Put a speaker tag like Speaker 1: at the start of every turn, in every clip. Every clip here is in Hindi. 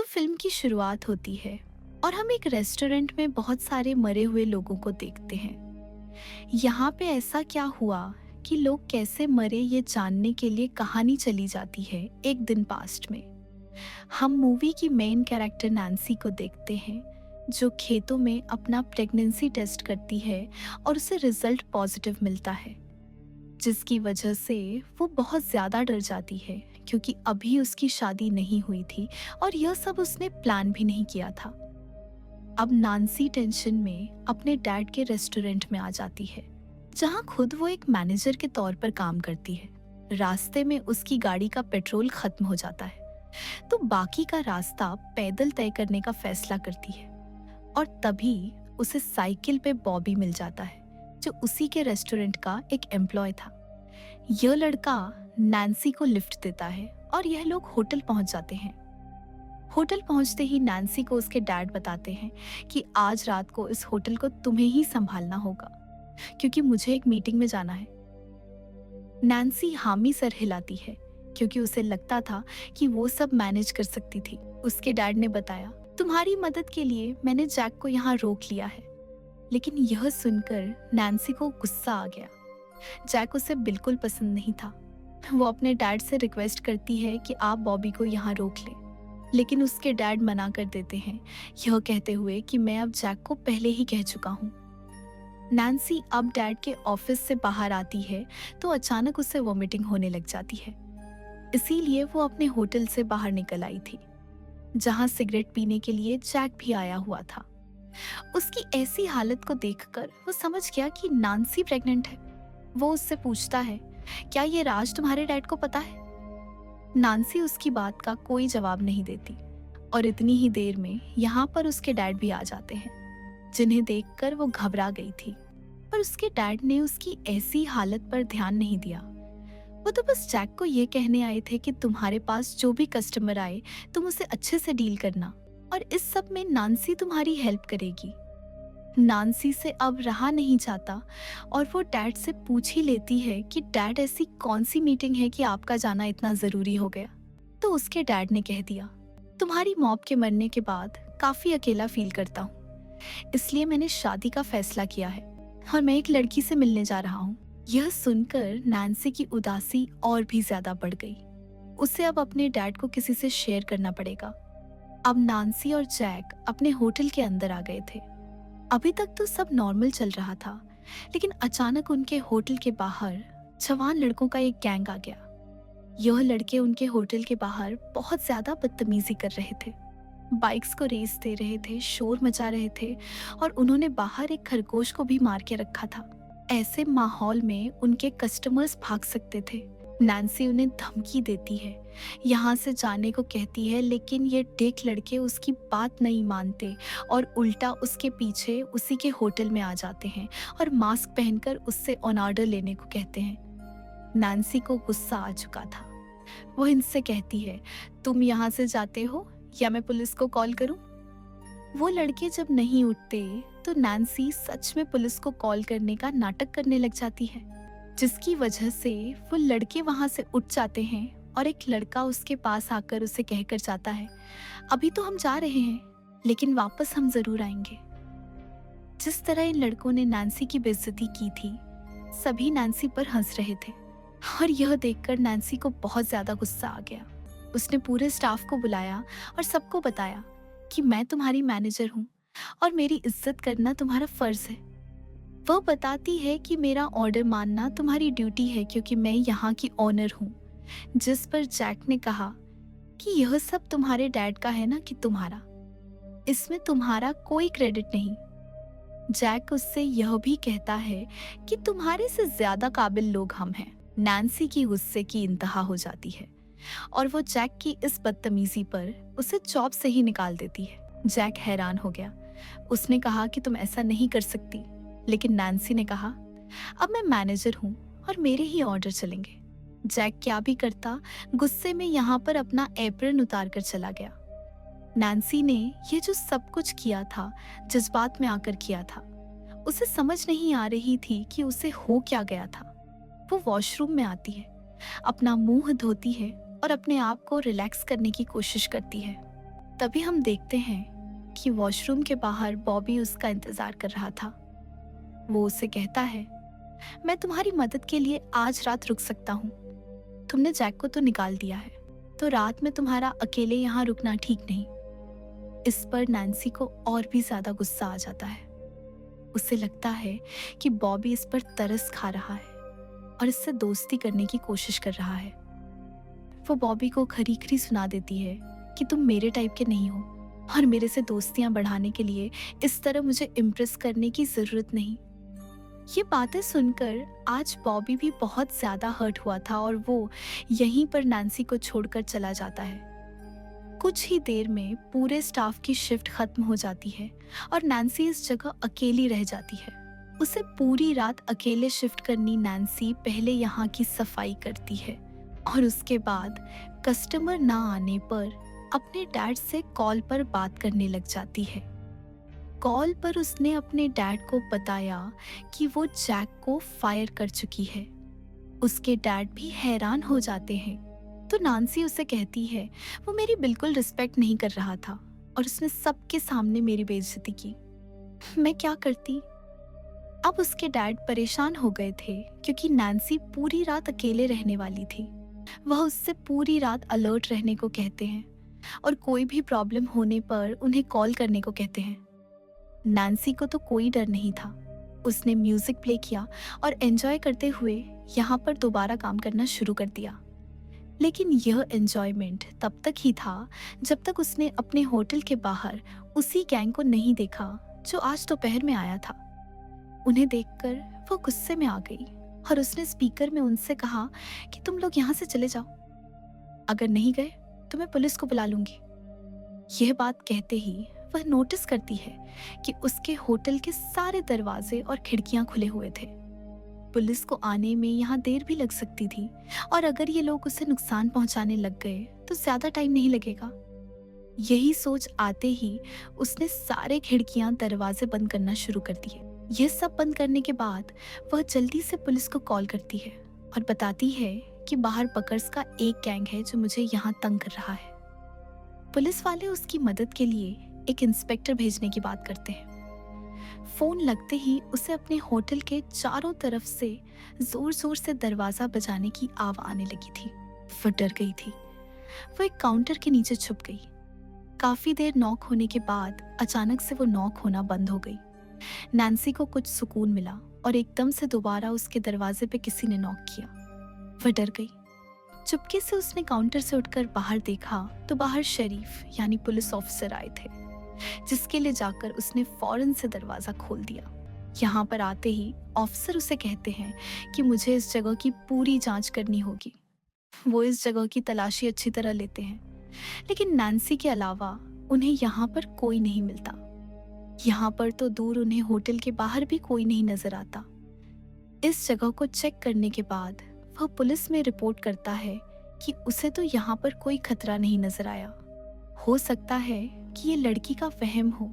Speaker 1: फिल्म की शुरुआत होती है और हम एक रेस्टोरेंट में बहुत सारे मरे हुए लोगों को देखते हैं। यहाँ पे ऐसा क्या हुआ कि लोग कैसे मरे ये जानने के लिए कहानी चली जाती है एक दिन पास्ट में। हम मूवी की मेन कैरेक्टर नैन्सी को देखते हैं जो खेतों में अपना प्रेगनेंसी टेस्ट करती है और उसे रिजल्ट पॉजिटिव मिलता है, जिसकी वजह से वो बहुत ज़्यादा डर जाती है क्योंकि अभी उसकी शादी नहीं हुई थी और यह सब उसने प्लान भी नहीं किया था। अब नांसी टेंशन में अपने डैड के रेस्टोरेंट में आ जाती है जहां खुद वो एक मैनेजर के तौर पर काम करती है। रास्ते में उसकी गाड़ी का पेट्रोल खत्म हो जाता है तो बाकी का रास्ता पैदल तय करने का फैसला करती है और तभी उसे साइकिल पे बॉबी मिल जाता है जो उसी के रेस्टोरेंट का एक एम्प्लॉय था। यह लड़का नैन्सी को लिफ्ट देता है और यह लोग होटल पहुंच जाते हैं। होटल पहुंचते ही नैन्सी को उसके डैड बताते हैं कि आज रात को इस होटल को तुम्हें ही संभालना होगा क्योंकि मुझे एक मीटिंग में जाना है। नैन्सी हामी सर हिलाती है क्योंकि उसे लगता था कि वो सब मैनेज कर सकती थी। उसके डैड ने बताया, तुम्हारी मदद के लिए मैंने जैक को यहाँ रोक लिया है। लेकिन यह सुनकर नैन्सी को गुस्सा आ गया। जैक उसे बिल्कुल पसंद नहीं था। वो अपने डैड से रिक्वेस्ट करती है कि आप बॉबी को यहाँ रोक लें, लेकिन उसके डैड मना कर देते हैं, यह कहते हुए कि मैं अब जैक को पहले ही कह चुका हूँ। नैन्सी अब डैड के ऑफिस से बाहर आती है तो अचानक उसे वॉमिटिंग होने लग जाती है। इसीलिए वो अपने होटल से बाहर निकल आई थी जहाँ सिगरेट पीने के लिए जैक भी आया हुआ था। उसकी ऐसी हालत को देखकर वो समझ गया कि नांसी प्रेग्नेंट है। वो उससे पूछता है, क्या ये राज तुम्हारे डैड को पता है? नांसी उसकी बात का कोई जवाब नहीं देती और इतनी ही देर में यहाँ पर उसके डैड भी आ जाते हैं, जिन्हें देखकर वो घबरा गई थी। पर उसके डैड ने उसकी ऐसी हालत पर ध्यान नहीं दिया। वो तो बस जैक को ये कहने आए थे कि तुम्हारे पास जो भी कस्टमर आए तुम उसे अच्छे से डील करना और इस सब में नांसी तुम्हारी हेल्प करेगी। नांसी से अब रहा नहीं जाता और वो डैड से पूछ ही लेती है कि डैड ऐसी कौन सी मीटिंग है कि आपका जाना इतना जरूरी हो गया। तो उसके डैड ने कह दिया, तुम्हारी मॉम के मरने के बाद काफी अकेला फील करता हूँ, इसलिए मैंने शादी का फैसला किया है और मैं एक लड़की से मिलने जा रहा हूँ। यह सुनकर नैन्सी की उदासी और भी ज्यादा बढ़ गई। उसे अब अपने डैड को किसी से शेयर करना पड़ेगा। अब नांसी और जैक अपने होटल के अंदर आ गए थे। अभी तक तो सब नॉर्मल चल रहा था, लेकिन अचानक उनके होटल के बाहर जवान लड़कों का एक गैंग आ गया। यह लड़के उनके होटल के बाहर बहुत ज्यादा बदतमीजी कर रहे थे, बाइक्स को रेस दे रहे थे, शोर मचा रहे थे और उन्होंने बाहर एक खरगोश को भी मार के रखा था। ऐसे माहौल में उनके कस्टमर्स भाग सकते थे। नैन्सी उन्हें धमकी देती है, यहाँ से जाने को कहती है, लेकिन ये डेक लड़के उसकी बात नहीं मानते और उल्टा उसके पीछे उसी के होटल में आ जाते हैं और मास्क पहनकर उससे ऑन ऑर्डर लेने को कहते हैं। नैन्सी को गुस्सा आ चुका था। वो इनसे कहती है, तुम यहाँ से जाते हो या मैं पुलिस को कॉल करूं? वो लड़के जब नहीं उठते तो नैन्सी सच में पुलिस को कॉल करने का नाटक करने लग जाती है, जिसकी वजह से वो लड़के वहां से उठ जाते हैं और एक लड़का उसके पास आकर उसे कहकर जाता है, अभी तो हम जा रहे हैं लेकिन वापस हम जरूर आएंगे। जिस तरह इन लड़कों ने नैन्सी की बेइज्जती की थी, सभी नैन्सी पर हंस रहे थे और यह देखकर नैन्सी को बहुत ज्यादा गुस्सा आ गया। उसने पूरे स्टाफ को बुलाया और सबको बताया कि मैं तुम्हारी मैनेजर हूँ और मेरी इज्जत करना तुम्हारा फर्ज है। वह बताती है कि मेरा ऑर्डर मानना तुम्हारी ड्यूटी है क्योंकि मैं यहाँ की ऑनर हूँ। जिस पर जैक ने कहा कि यह सब तुम्हारे डैड का है ना कि तुम्हारा, इसमें तुम्हारा कोई क्रेडिट नहीं। जैक उससे यह भी कहता है कि तुम्हारे से ज्यादा काबिल लोग हम हैं। नैन्सी की गुस्से की इंतहा हो जाती है और वो जैक की इस बदतमीजी पर उसे जॉब से ही निकाल देती है। जैक हैरान हो गया। उसने कहा कि तुम ऐसा नहीं कर सकती, लेकिन नैन्सी ने कहा, अब मैं मैनेजर हूँ और मेरे ही ऑर्डर चलेंगे। जैक क्या भी करता, गुस्से में यहाँ पर अपना एप्रन उतार कर चला गया। नैन्सी ने ये जो सब कुछ किया था जज्बात में आकर किया था। उसे समझ नहीं आ रही थी कि उसे हो क्या गया था। वो वॉशरूम में आती है, अपना मुंह धोती है और अपने आप को रिलैक्स करने की कोशिश करती है। तभी हम देखते हैं कि वॉशरूम के बाहर बॉबी उसका इंतजार कर रहा था। वो उसे कहता है, मैं तुम्हारी मदद के लिए आज रात रुक सकता हूँ। तुमने जैक को तो निकाल दिया है, तो रात में तुम्हारा अकेले यहाँ रुकना ठीक नहीं। इस पर नैन्सी को और भी ज्यादा गुस्सा आ जाता है। उसे लगता है कि बॉबी इस पर तरस खा रहा है और इससे दोस्ती करने की कोशिश कर रहा है। वो बॉबी को खरी खरी सुना देती है कि तुम मेरे टाइप के नहीं हो और मेरे से दोस्तियां बढ़ाने के लिए इस तरह मुझे इम्प्रेस करने की जरूरत नहीं। ये बातें सुनकर आज बॉबी भी बहुत ज्यादा हर्ट हुआ था और वो यहीं पर नैन्सी को छोड़कर चला जाता है। कुछ ही देर में पूरे स्टाफ की शिफ्ट खत्म हो जाती है और नैन्सी इस जगह अकेली रह जाती है। उसे पूरी रात अकेले शिफ्ट करनी नैन्सी पहले यहाँ की सफाई करती है और उसके बाद कस्टमर ना आने पर अपने डैड से कॉल पर बात करने लग जाती है। कॉल पर उसने अपने डैड को बताया कि वो जैक को फायर कर चुकी है। उसके डैड भी हैरान हो जाते हैं, तो नैन्सी उसे कहती है वो मेरी बिल्कुल रिस्पेक्ट नहीं कर रहा था और उसने सबके सामने मेरी बेइज्जती की। मैं क्या करती। अब उसके डैड परेशान हो गए थे क्योंकि नैन्सी पूरी रात अकेले रहने वाली थी। वह उससे पूरी रात अलर्ट रहने को कहते हैं और कोई भी प्रॉब्लम होने पर उन्हें कॉल करने को कहते हैं। नैन्सी को तो कोई डर नहीं था। उसने म्यूजिक प्ले किया और एंजॉय करते हुए यहाँ पर दोबारा काम करना शुरू कर दिया। लेकिन यह एंजॉयमेंट तब तक ही था जब तक उसने अपने होटल के बाहर उसी गैंग को नहीं देखा जो आज दोपहर में आया था। उन्हें देखकर वो गुस्से में आ गई और उसने स्पीकर में उनसे कहा कि तुम लोग यहाँ से चले जाओ, अगर नहीं गए तो मैं पुलिस को बुला लूंगी। यह बात कहते ही वह नोटिस करती है कि उसके होटल के सारे दरवाजे और खिड़कियां खुले हुए थे। पुलिस को आने में यहाँ देर भी लग सकती थी और अगर ये लोग उसे नुकसान पहुंचाने लग गए तो ज्यादा टाइम नहीं लगेगा। यही सोच आते ही उसने सारे खिड़कियां दरवाजे बंद करना शुरू कर दिए। ये सब बंद करने के बाद वह जल्दी से पुलिस को कॉल करती है और बताती है कि बाहर बकर्स का एक गैंग है जो मुझे यहाँ तंग कर रहा है। पुलिस वाले उसकी मदद के लिए एक इंस्पेक्टर भेजने की बात करते हैं। फोन लगते ही उसे अपने होटल के चारों तरफ से जोर जोर से दरवाजा बजाने की आवाज आने लगी थी। वो डर गई थी। वो एक काउंटर के नीचे छुप गई। काफी देर नॉक होने के बाद अचानक से वो नॉक होना बंद हो गई। नैन्सी को कुछ सुकून मिला और एकदम से दोबारा उसके दरवाजे पे किसी ने नॉक किया। वह डर गई। चुपके से उसने काउंटर से उठकर बाहर देखा तो बाहर शरीफ यानी पुलिस ऑफिसर आए थे, जिसके लिए जाकर उसने फौरन से दरवाजा खोल दिया। यहाँ पर आते ही ऑफिसर उसे कहते हैं कि मुझे इस जगह की पूरी जांच करनी होगी। वो इस जगह की तलाशी अच्छी तरह लेते हैं, लेकिन नैन्सी के अलावा उन्हें यहाँ पर कोई नहीं मिलता। यहाँ पर तो दूर उन्हें होटल के बाहर भी कोई नहीं नजर आता। इस जगह को चेक करने के बाद वह पुलिस में रिपोर्ट करता है कि उसे तो यहाँ पर कोई खतरा नहीं नजर आया। हो सकता है कि ये लड़की का वहम हो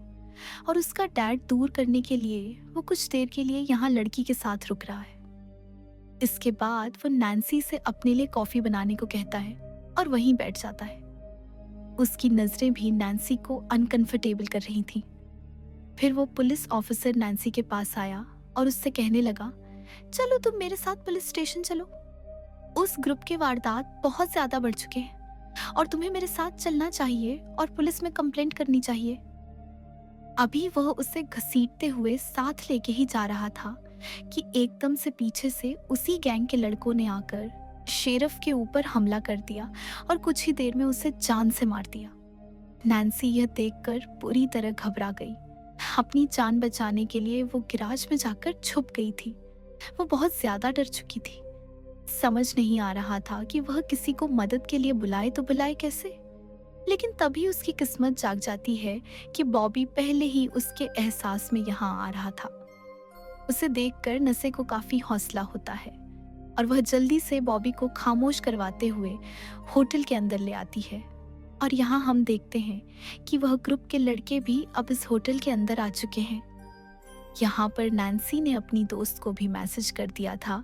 Speaker 1: और उसका डैड दूर करने के लिए वो कुछ देर के लिए यहाँ लड़की के साथ रुक रहा है। इसके बाद वो नैन्सी से अपने लिए कॉफी बनाने को कहता है और वहीं बैठ जाता है। उसकी नजरें भी नैन्सी को अनकंफर्टेबल कर रही थीं। फिर वो पुलिस ऑफिसर नैन्सी के पास आया और उससे कहने लगा, चलो तुम मेरे साथ पुलिस स्टेशन चलो। उस ग्रुप के वारदात बहुत ज्यादा बढ़ चुके हैं और तुम्हें मेरे साथ चलना चाहिए और पुलिस में कंप्लेंट करनी चाहिए। अभी वह उसे घसीटते हुए साथ लेके ही जा रहा था कि एकदम से पीछे से उसी गैंग के लड़कों ने आकर शेरफ के ऊपर हमला कर दिया और कुछ ही देर में उसे जान से मार दिया। नैन्सी यह देखकर पूरी तरह घबरा गई। अपनी जान बचाने के लिए वो गिराज में जाकर छुप गई थी। वो बहुत ज्यादा डर चुकी थी। समझ नहीं आ रहा था कि वह किसी को मदद के लिए बुलाए तो बुलाए कैसे। लेकिन तभी उसकी किस्मत जाग जाती है कि बॉबी पहले ही उसके एहसास में यहाँ आ रहा था। उसे देखकर नसे को काफी हौसला होता है और वह जल्दी से बॉबी को खामोश करवाते हुए होटल के अंदर ले आती है। और यहाँ हम देखते हैं कि वह ग्रुप के लड़के भी अब इस होटल के अंदर आ चुके हैं। यहाँ पर नैन्सी ने अपनी दोस्त को भी मैसेज कर दिया था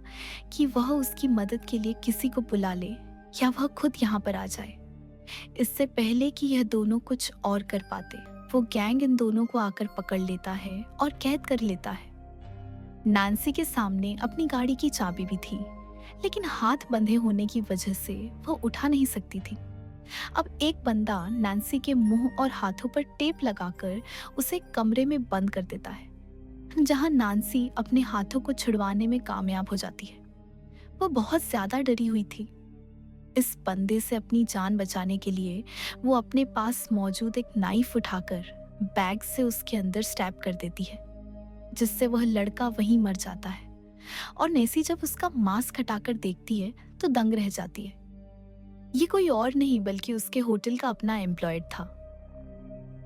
Speaker 1: कि वह उसकी मदद के लिए किसी को बुला ले या वह खुद यहाँ पर आ जाए। इससे पहले कि यह दोनों कुछ और कर पाते, वो गैंग इन दोनों को आकर पकड़ लेता है और कैद कर लेता है। नैन्सी के सामने अपनी गाड़ी की चाबी भी थी, लेकिन हाथ बंधे होने की वजह से वो उठा नहीं सकती थी। अब एक बंदा नैन्सी के मुंह और हाथों पर टेप लगाकर उसे कमरे में बंद कर देता है, जहां नैन्सी अपने हाथों को छुड़वाने में कामयाब हो जाती है। वो बहुत ज्यादा डरी हुई थी। इस बंदे से अपनी जान बचाने के लिए वो अपने पास मौजूद एक नाइफ उठाकर बैग से उसके अंदर स्टैब कर देती है, जिससे वह लड़का वहीं मर जाता है। और नेसी जब उसका मास्क हटाकर देखती है तो दंग रह जाती है। ये कोई और नहीं बल्कि उसके होटल का अपना एम्प्लॉयड था।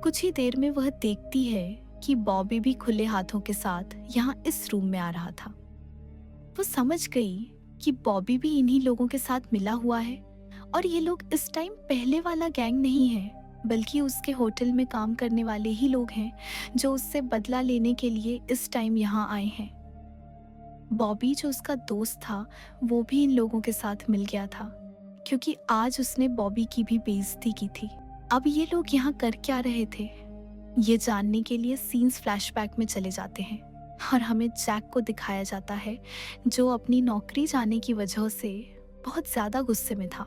Speaker 1: कुछ ही देर में वह देखती है कि बॉबी भी खुले हाथों के साथ यहाँ इस रूम में आ रहा था। वो समझ गई कि बॉबी भी इन्हीं लोगों के साथ मिला हुआ है और ये लोग इस टाइम पहले वाला गैंग नहीं है, बल्कि उसके होटल में काम करने वाले ही लोग हैं जो उससे बदला लेने के लिए इस टाइम यहाँ आए हैं। बॉबी जो उसका दोस्त था वो भी इन लोगों के साथ मिल गया था, क्योंकि आज उसने बॉबी की भी बेइज्जती की थी। अब ये लोग यहाँ कर क्या रहे थे, ये जानने के लिए सीन्स फ्लैशबैक में चले जाते हैं और हमें जैक को दिखाया जाता है, जो अपनी नौकरी जाने की वजह से बहुत ज्यादा गुस्से में था।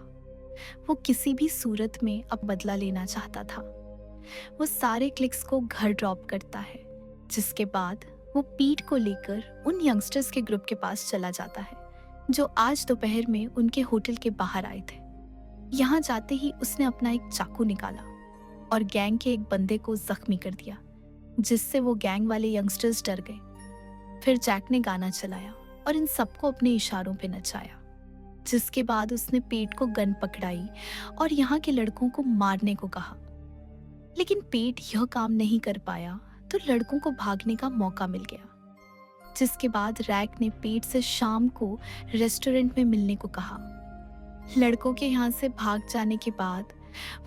Speaker 1: वो किसी भी सूरत में अब बदला लेना चाहता था। वो सारे क्लिक्स को घर ड्रॉप करता है, जिसके बाद वो पीट को लेकर उन यंगस्टर्स के ग्रुप के पास चला जाता है जो आज दोपहर में उनके होटल के बाहर आए थे। यहाँ जाते ही उसने अपना एक चाकू निकाला और गैंग के एक बंदे को जख्मी कर दिया, जिससे वो गैंग वाले यंगस्टर्स डर गए। फिर जैक ने गाना चलाया और इन सबको अपने इशारों पे नचाया, जिसके बाद उसने पेट को गन पकड़ाई और यहाँ के लड़कों को मारने को कहा। लेकिन पेट यह काम नहीं कर पाया तो लड़कों को भागने का मौका मिल गया, जिसके बाद रैक ने पेट से शाम को रेस्टोरेंट में मिलने को कहा। लड़कों के यहाँ से भाग जाने के बाद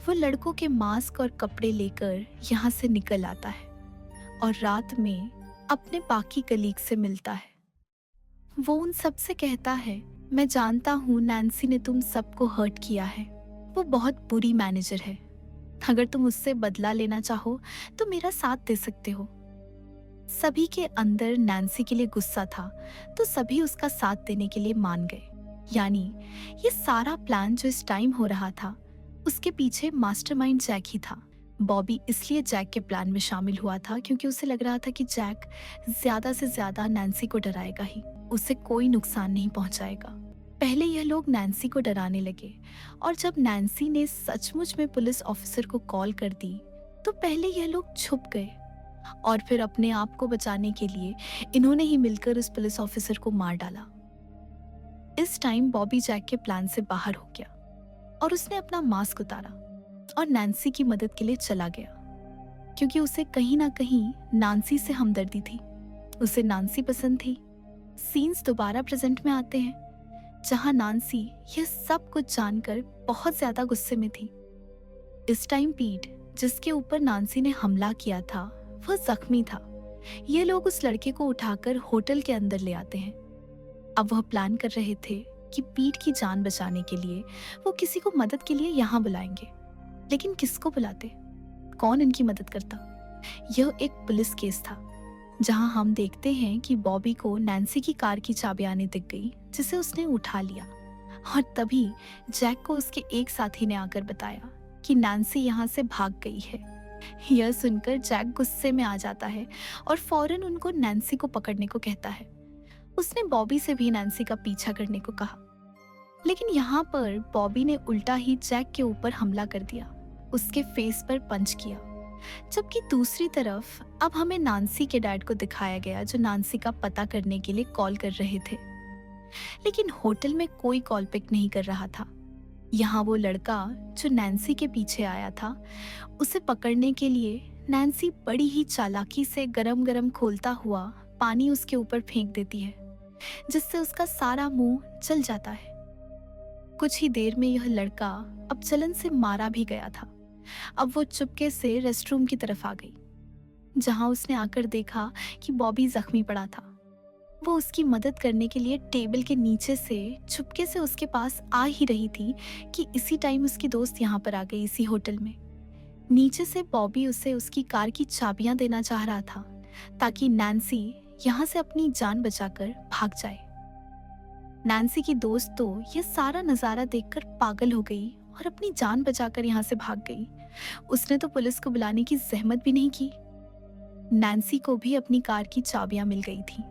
Speaker 1: वो लड़कों के मास्क और कपड़े लेकर यहाँ से निकल आता है और रात में अपने बाकी कलीग से मिलता है। वो उन सब से कहता है, मैं जानता हूँ नैन्सी ने तुम सबको हर्ट किया है। वो बहुत बुरी मैनेजर है। अगर तुम उससे बदला लेना चाहो तो मेरा साथ दे सकते हो। सभी के अंदर नैन्सी के लिए गुस्सा था, तो सभी उसका साथ देने के लिए मान गए। यानी ये सारा प्लान जो इस टाइम हो रहा था, उसके पीछे मास्टरमाइंड जैक ही था। बॉबी इसलिए जैक के प्लान में शामिल हुआ था क्योंकि उसे लग रहा था कि जैक ज्यादा से ज्यादा नैन्सी को डराएगा ही, उसे कोई नुकसान नहीं पहुंचाएगा। पहले यह लोग नैन्सी को डराने लगे और जब नैन्सी ने सचमुच में पुलिस ऑफिसर को कॉल कर दी तो पहले यह लोग छुप गए और फिर अपने आप को बचाने के लिए इन्होंने ही मिलकर उस पुलिस ऑफिसर को मार डाला। इस टाइम बॉबी जैक के प्लान से बाहर हो गया और उसने अपना मास्क उतारा और नैन्सी की मदद के लिए चला गया, क्योंकि उसे कहीं ना कहीं नैन्सी से हमदर्दी थी। उसे नैन्सी पसंद थी। सीन्स दोबारा प्रेजेंट में आते हैं जहां नैन्सी यह सब कुछ जानकर बहुत ज्यादा गुस्से में थी। इस टाइम पीट, जिसके ऊपर नैन्सी ने हमला किया था, वह जख्मी था। ये लोग उस लड़के को उठाकर होटल के अंदर ले आते हैं। अब वह प्लान कर रहे थे कि पीट की जान बचाने के लिए वो किसी को मदद के लिए यहाँ बुलाएंगे, लेकिन किसको बुलाते, कौन इनकी मदद करता? यह एक पुलिस केस था जहां हम देखते हैं कि बॉबी को नैन्सी की कार की चाबियां दिख गई, जिसे उसने उठा लिया और तभी जैक को उसके एक साथी ने आकर बताया कि नैन्सी यहाँ से भाग गई है। यह सुनकर जैक गुस्से में आ जाता है और फौरन उनको नैन्सी को पकड़ने को कहता है। उसने बॉबी से भी नैन्सी का पीछा करने को कहा, लेकिन यहाँ पर बॉबी ने उल्टा ही जैक के ऊपर हमला कर दिया, उसके फेस पर पंच किया। जबकि दूसरी तरफ अब हमें नैन्सी के डैड को दिखाया गया, जो नैन्सी का पता करने के लिए कॉल कर रहे थे, लेकिन होटल में कोई कॉल पिक नहीं कर रहा था। यहाँ वो लड़का जो नैन्सी के पीछे आया था, उसे पकड़ने के लिए नैन्सी बड़ी ही चालाकी से गरम गरम खोलता हुआ पानी उसके ऊपर फेंक देती है, जिससे उसका सारा मुंह जल जाता है। कुछ ही देर में यह लड़का अब जलन से मारा भी गया था। अब वो चुपके से रेस्टरूम की तरफ आ गई, जहां उसने आकर देखा कि बॉबी जख्मी पड़ा था। वो उसकी मदद करने के लिए टेबल के नीचे से चुपके से उसके पास आ ही रही थी कि इसी टाइम उसकी दोस्त यहाँ पर आ गई इसी होटल में। नीचे से बॉबी उसे उसकी कार की चाबियां देना चाह रहा था ताकि नैन्सी यहाँ से अपनी जान बचाकर भाग जाए। नैन्सी की दोस्त तो ये सारा नजारा देखकर पागल हो गई और अपनी जान बचाकर यहाँ से भाग गई। उसने तो पुलिस को बुलाने की जहमत भी नहीं की। नैन्सी को भी अपनी कार की चाबियां मिल गई थी।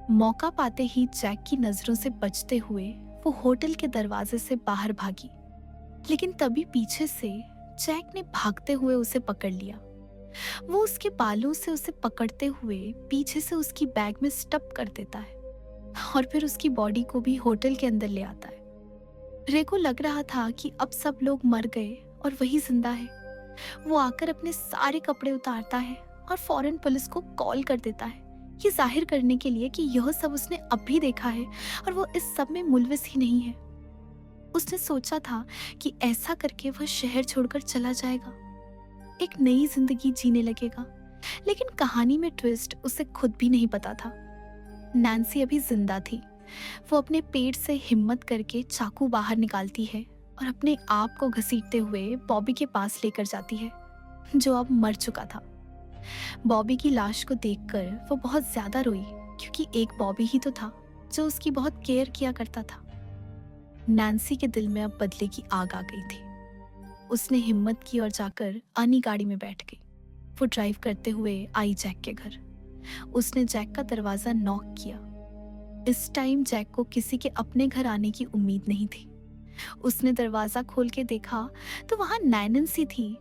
Speaker 1: मौका पाते ही जैक की नजरों से बचते हुए वो होटल के दरवाजे से बाहर भागी, लेकिन तभी पीछे से जैक ने भागते हुए उसे पकड़ लिया। वो उसके बालों से उसे पकड़ते हुए पीछे से उसकी बैग में स्टप कर देता है और फिर उसकी बॉडी को भी होटल के अंदर ले आता है। रे को लग रहा था कि अब सब लोग मर गए और वही जिंदा है। वो आकर अपने सारे कपड़े उतारता है और फौरन पुलिस को कॉल कर देता है, ये जाहिर करने के लिए कि यह सब उसने अब भी देखा है और वो इस सब में मुलविस ही नहीं है। उसने सोचा था कि ऐसा करके वह शहर छोड़कर चला जाएगा, एक नई जिंदगी जीने लगेगा, लेकिन कहानी में ट्विस्ट उसे खुद भी नहीं पता था। नैन्सी अभी जिंदा थी। वो अपने पेट से हिम्मत करके चाकू बाहर निकालती है और अपने आप को घसीटते हुए बॉबी के पास लेकर जाती है, जो अब मर चुका था। बॉबी की लाश को देखकर वो बहुत ज्यादा रोई, क्योंकि एक बॉबी ही तो था जो उसकी बहुत केयर किया करता था। नैन्सी के दिल में अब बदले की आग आ गई थी। उसने हिम्मत की और जाकर आनी गाड़ी में बैठ गई। वो ड्राइव करते हुए आई जैक के घर। उसने जैक का दरवाजा नॉक किया। इस टाइम जैक को किसी के अपने घर आने की उम्मीद नहीं थी। उसने दरवाजा खोल के देखा तो वहां नैन्सी थी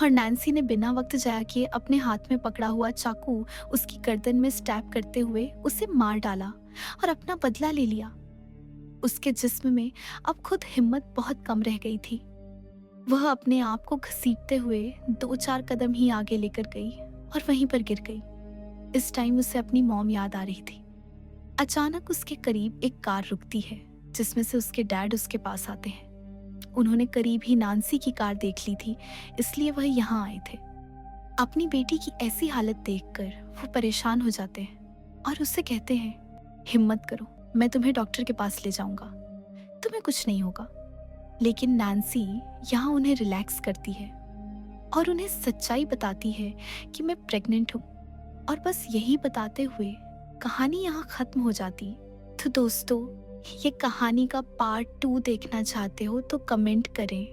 Speaker 1: और नैन्सी ने बिना वक्त जाया किए अपने हाथ में पकड़ा हुआ चाकू उसकी गर्दन में स्टैब करते हुए उसे मार डाला और अपना बदला ले लिया। उसके जिस्म में अब खुद हिम्मत बहुत कम रह गई थी। वह अपने आप को घसीटते हुए 2-4 कदम ही आगे लेकर गई और वहीं पर गिर गई। इस टाइम उसे अपनी मॉम याद आ रही थी। अचानक उसके करीब एक कार रुकती है, जिसमें से उसके डैड उसके पास आते हैं। उन्होंने करीब ही नैन्सी की कार देख ली थी, इसलिए वह यहाँ आए थे। अपनी बेटी की ऐसी हालत देखकर वो परेशान हो जाते हैं और उससे कहते हैं, हिम्मत करो, मैं तुम्हें डॉक्टर के पास ले जाऊंगा, तुम्हें कुछ नहीं होगा। लेकिन नैन्सी यहाँ उन्हें रिलैक्स करती है और उन्हें सच्चाई बताती है कि मैं प्रेग्नेंट हूँ, और बस यही बताते हुए कहानी यहाँ खत्म हो जाती। तो दोस्तों, ये कहानी का पार्ट 2 देखना चाहते हो तो कमेंट करें।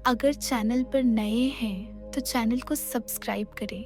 Speaker 1: अगर चैनल पर नए हैं तो चैनल को सब्सक्राइब करें